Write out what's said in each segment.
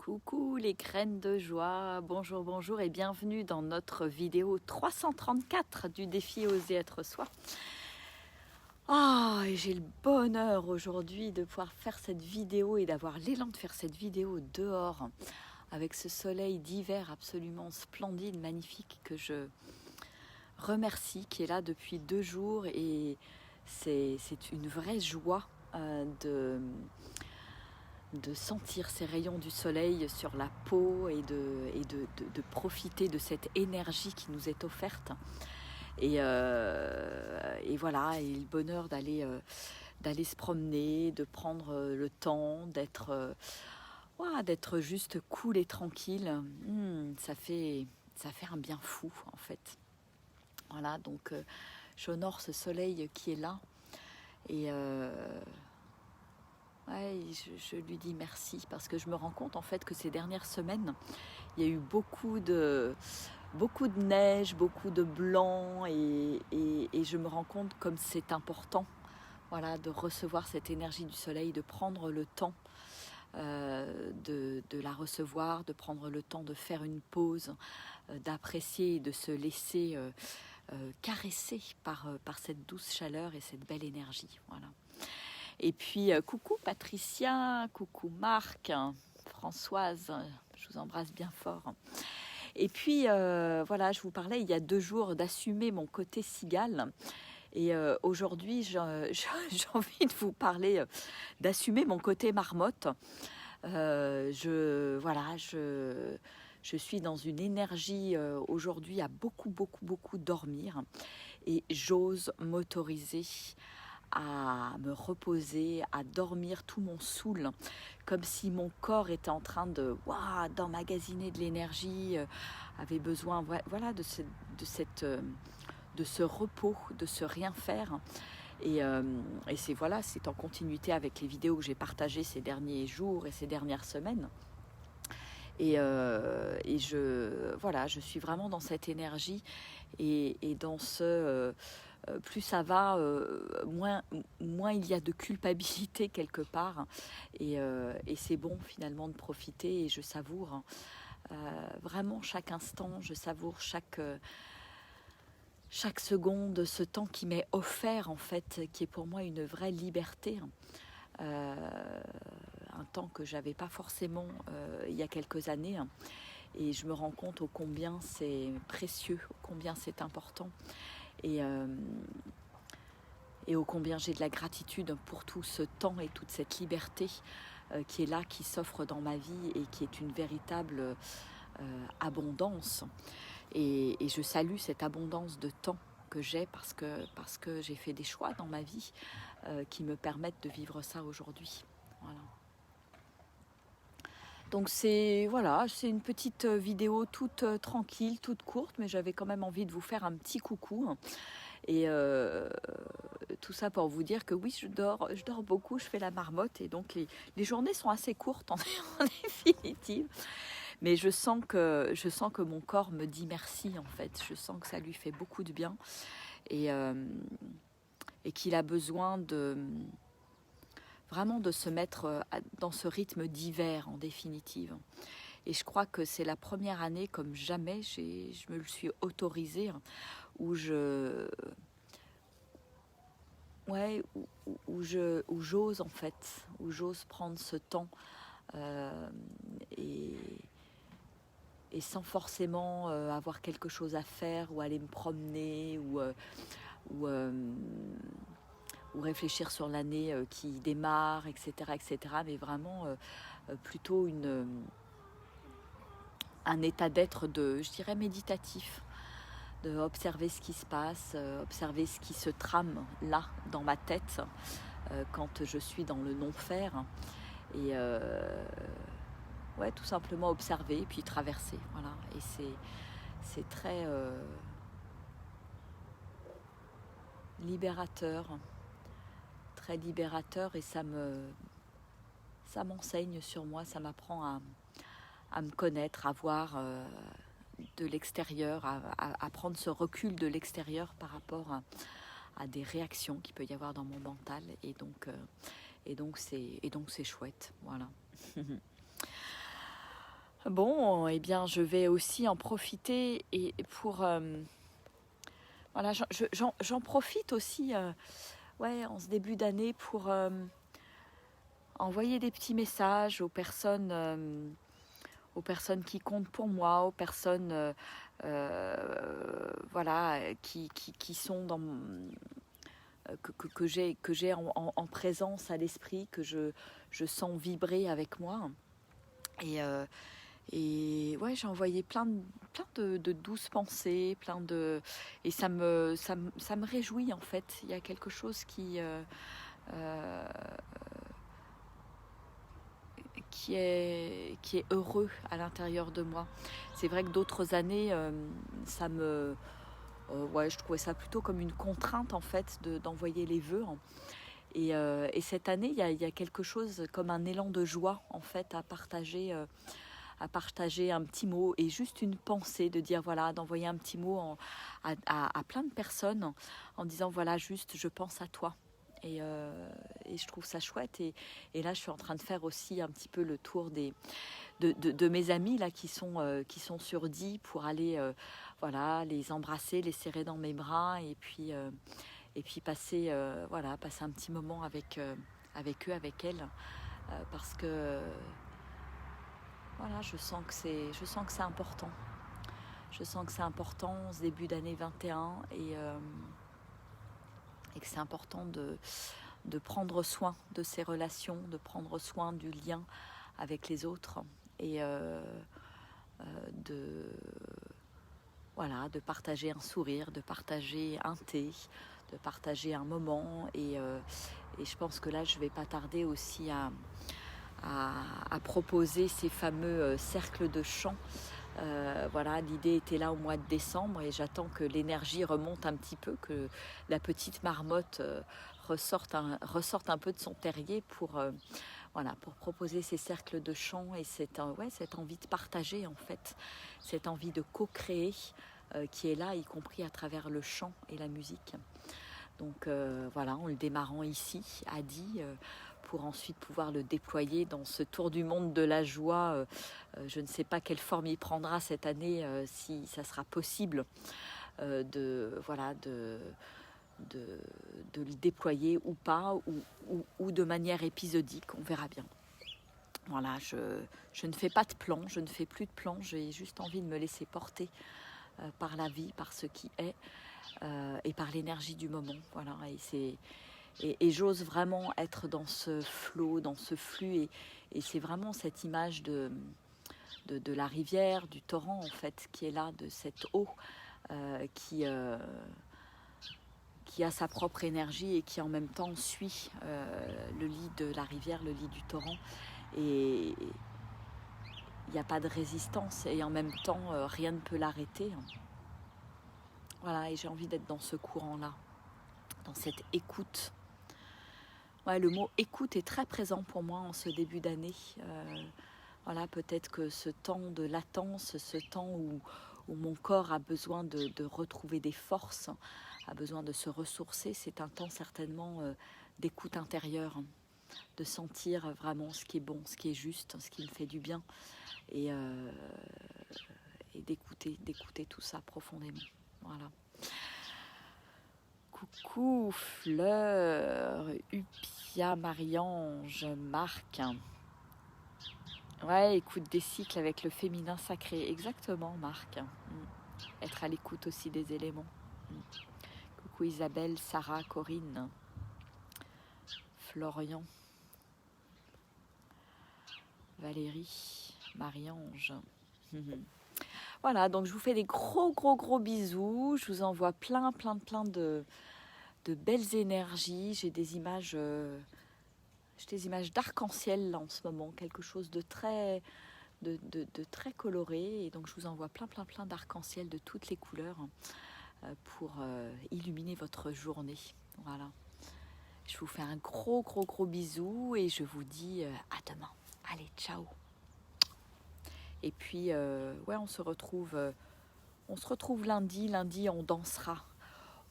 Coucou les graines de joie, bonjour, bonjour et bienvenue dans notre vidéo 334 du défi Oser être soi. Et j'ai le bonheur aujourd'hui de pouvoir faire cette vidéo et d'avoir l'élan de faire cette vidéo dehors avec ce soleil d'hiver absolument splendide, magnifique que je remercie, qui est là depuis 2 jours et c'est une vraie joie de sentir ces rayons du soleil sur la peau et de profiter de cette énergie qui nous est offerte. Et voilà, et le bonheur d'aller se promener, de prendre le temps, d'être juste cool et tranquille. Ça fait un bien fou en fait. Voilà, donc j'honore ce soleil qui est là et je lui dis merci parce que je me rends compte en fait que ces dernières semaines, il y a eu beaucoup de neige, beaucoup de blanc et je me rends compte comme c'est important, voilà, de recevoir cette énergie du soleil, de prendre le temps de la recevoir, de prendre le temps de faire une pause, d'apprécier et de se laisser caresser par cette douce chaleur et cette belle énergie, voilà. Et puis coucou Patricia, coucou Marc, Françoise, je vous embrasse bien fort. Et puis voilà, je vous parlais il y a 2 jours d'assumer mon côté cigale. Et aujourd'hui, j'ai envie de vous parler d'assumer mon côté marmotte. Je suis dans une énergie aujourd'hui à beaucoup dormir. Et j'ose m'autoriser à me reposer, à dormir, tout mon soul, comme si mon corps était en train d'emmagasiner de l'énergie, avait besoin de ce repos, de ce rien faire. Et c'est en continuité avec les vidéos que j'ai partagées ces derniers jours et ces dernières semaines. Et je suis vraiment dans cette énergie et dans ce plus ça va, moins il y a de culpabilité quelque part et c'est bon finalement de profiter et je savoure vraiment chaque instant, je savoure chaque seconde, ce temps qui m'est offert en fait, qui est pour moi une vraie liberté. Un temps que j'avais pas forcément il y a quelques années et je me rends compte ô combien c'est précieux, ô combien c'est important et ô combien j'ai de la gratitude pour tout ce temps et toute cette liberté qui est là, qui s'offre dans ma vie et qui est une véritable abondance et je salue cette abondance de temps que j'ai parce que j'ai fait des choix dans ma vie qui me permettent de vivre ça aujourd'hui. Voilà. Donc c'est une petite vidéo toute tranquille, toute courte, mais j'avais quand même envie de vous faire un petit coucou. Et tout ça pour vous dire que oui, je dors beaucoup, je fais la marmotte et donc les journées sont assez courtes en définitive. Mais je sens que mon corps me dit merci en fait. Je sens que ça lui fait beaucoup de bien et qu'il a besoin vraiment de se mettre dans ce rythme d'hiver en définitive. Et je crois que c'est la première année comme jamais, je me le suis autorisée, où j'ose en fait, où j'ose prendre ce temps et sans forcément avoir quelque chose à faire ou aller me promener ou réfléchir sur l'année qui démarre, etc., mais vraiment plutôt un état d'être je dirais méditatif, de observer ce qui se passe, observer ce qui se trame là dans ma tête quand je suis dans le non-faire et tout simplement observer puis traverser, voilà. Et c'est très libérateur et ça m'enseigne sur moi, ça m'apprend à me connaître, à voir de l'extérieur, à prendre ce recul de l'extérieur par rapport à des réactions qu'il peut y avoir dans mon mental et donc c'est chouette, voilà. Bon, eh bien, je vais aussi en profiter et pour... voilà, j'en profite aussi ouais, en ce début d'année pour envoyer des petits messages aux personnes qui comptent pour moi, aux personnes voilà, qui sont dans que j'ai en présence à l'esprit, que je sens vibrer avec moi. Et, ouais, j'ai envoyé plein de douces pensées, et ça me réjouit en fait. Il y a quelque chose euh, qui est heureux à l'intérieur de moi. C'est vrai que d'autres années, ouais, je trouvais ça plutôt comme une contrainte en fait d'envoyer les vœux. Et cette année, il y a quelque chose comme un élan de joie en fait à partager un petit mot et juste une pensée, de dire voilà, d'envoyer un petit mot à plein de personnes en disant voilà, juste je pense à toi. Et je trouve ça chouette. Et là, je suis en train de faire aussi un petit peu le tour de mes amis là, qui sont sur 10 pour aller voilà, les embrasser, les serrer dans mes bras et puis passer, voilà, passer un petit moment avec eux, avec elles. Parce que voilà, je sens que c'est important. Je sens que c'est important ce début d'année 21 et que c'est important de prendre soin de ces relations, de prendre soin du lien avec les autres et de, voilà, de partager un sourire, de partager un thé, de partager un moment. Et je pense que là, je ne vais pas tarder aussi à proposer ces fameux cercles de chant. Voilà, l'idée était là au mois de décembre et j'attends que l'énergie remonte un petit peu, que la petite marmotte ressorte un peu de son terrier voilà, pour proposer ces cercles de chant et cette envie de partager en fait, cette envie de co-créer qui est là, y compris à travers le chant et la musique. Donc voilà, en le démarrant ici, à Die, pour ensuite pouvoir le déployer dans ce tour du monde de la joie. Je ne sais pas quelle forme il prendra cette année, si ça sera possible voilà, de le déployer ou pas, ou de manière épisodique, on verra bien. Voilà, je ne fais pas de plan, je ne fais plus de plan, j'ai juste envie de me laisser porter par la vie, par ce qui est, et par l'énergie du moment. Voilà, et j'ose vraiment être dans ce flot, dans ce flux, et c'est vraiment cette image de la rivière, du torrent en fait, qui est là, de cette eau qui a sa propre énergie et qui en même temps suit le lit de la rivière, le lit du torrent. Et il n'y a pas de résistance et en même temps rien ne peut l'arrêter. Voilà, et j'ai envie d'être dans ce courant-là, dans cette écoute. Ouais, le mot écoute est très présent pour moi en ce début d'année. Voilà, peut-être que ce temps de latence, ce temps où mon corps a besoin de retrouver des forces, a besoin de se ressourcer, c'est un temps certainement d'écoute intérieure, de sentir vraiment ce qui est bon, ce qui est juste, ce qui me fait du bien, et d'écouter tout ça profondément. Voilà. Coucou Fleur, Upia, Marie-Ange, Marc. Ouais, écoute des cycles avec le féminin sacré. Exactement, Marc. Être à l'écoute aussi des éléments. Coucou Isabelle, Sarah, Corinne, Florian, Valérie, Marie-Ange. Voilà, donc je vous fais des gros bisous. Je vous envoie plein de belles énergies. J'ai des images d'arc-en-ciel là en ce moment, quelque chose de très très coloré. Et donc je vous envoie plein d'arc-en-ciel de toutes les couleurs pour illuminer votre journée. Voilà. Je vous fais un gros bisou et je vous dis à demain. Allez, ciao. Et puis ouais, on se retrouve lundi. Lundi, on dansera.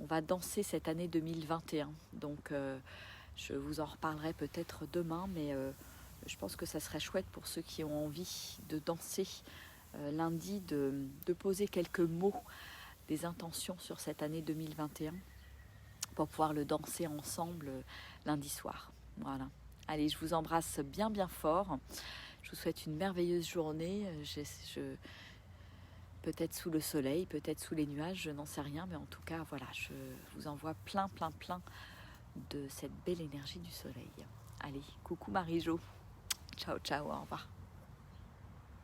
On va danser cette année 2021. Donc je vous en reparlerai peut-être demain, mais je pense que ça serait chouette pour ceux qui ont envie de danser lundi, de poser quelques mots, des intentions sur cette année 2021 pour pouvoir le danser ensemble lundi soir. Voilà. Allez, je vous embrasse bien bien fort. Je vous souhaite une merveilleuse journée. Peut-être sous le soleil, peut-être sous les nuages, je n'en sais rien, mais en tout cas, voilà, je vous envoie plein de cette belle énergie du soleil. Allez, coucou Marie-Jo. Ciao, ciao, au revoir.